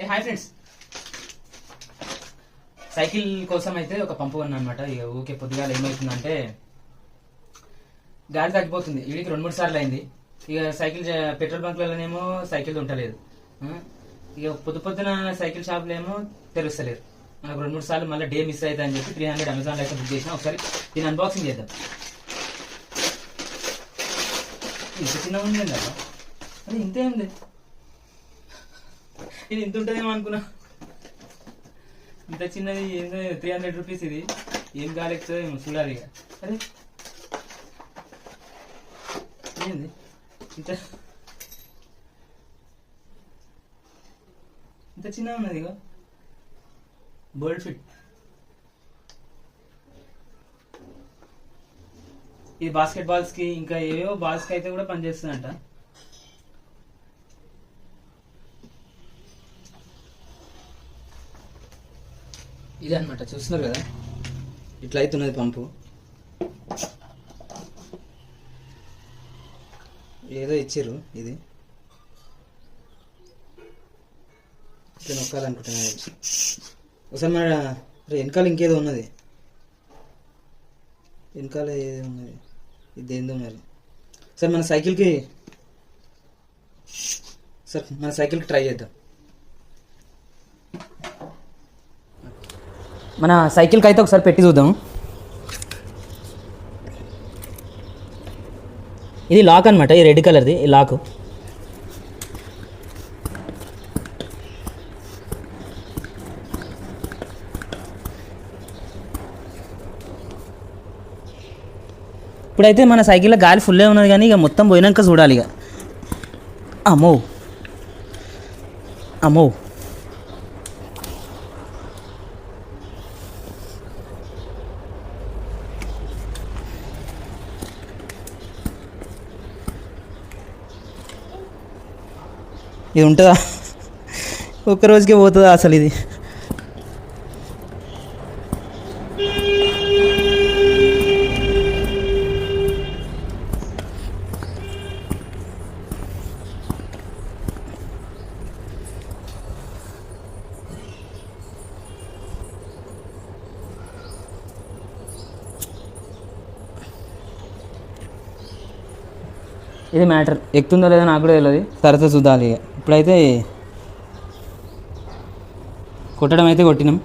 ఏ hi friends, cycle కోసం అయితే ఒక పంపు కొన్నా అనమాట. ఇక ఊకే పొద్దుగాల ఏమవుతుందంటే గాడి తగ్గిపోతుంది. వీడికి 2-3 సార్లు అయింది. ఇక సైకిల్ పెట్రోల్ బంక్లలోనేమో సైకిల్ ఉంటలేదు. ఇక పొద్దున సైకిల్ షాప్లో ఏమో తెలుస్తలేదు. నాకు 2-3 సార్లు మళ్ళీ డే మిస్ అవుతా అని చెప్పి 300 అమెజాన్లో అయితే బుక్ చేసిన. ఒకసారి దీన్ని అన్బాక్సింగ్ చేద్దాం. ఇంత చిన్నగా ఉంది కదా, అది ఇంతే ఉంది. ఇది ఇంత ఉంటుందేమో అనుకున్నా. ఇంత చిన్నది 300 రూపీస్. ఇది ఏం గాలెక్తో ఏమో చూడాలి. ఇక అరే ఏంది ఇంత చిన్నగా ఉన్నది. ఇక బర్డ్ ఫిట్. ఇది బాస్కెట్ బాల్స్ కి ఇంకా ఏవేవో బాల్స్ కి అయితే కూడా పనిచేస్తుందంట. ఇది అనమాట, చూస్తున్నారు కదా, ఇట్లా అవుతున్నది పంపు. ఏదో ఇచ్చారు, ఇది ఇట్లా నొక్కాలనుకుంటున్నా. ఒకసారి మన వెనకాల ఇంకేదో ఉన్నది, వెనకాల ఏదో ఉన్నది, ఇది ఏందో మరి. సార్ మన సైకిల్కి ట్రై చేద్దాం. మన సైకిల్కి అయితే ఒకసారి పెట్టి చూద్దాం. ఇది లాక్ అనమాట, ఈ రెడ్ కలర్ది ఈ లాక్. ఇప్పుడైతే మన సైకిల్లో గాలి ఫుల్లే ఉన్నది, కానీ ఇక మొత్తం పోయినాక చూడాలి. ఇక అమ్మో అమ్మో, ఇది ఉంటుందా? ఒక్కరోజుకే పోతుందా అసలు ఇది? ఇది మ్యాటర్. ఎక్కుతుందో లేదో నాకు కూడా తెలియదు, తర్వాత చూడాలి. ఇక ఇప్పుడైతే కొట్టడం అయితే కొట్టినాం.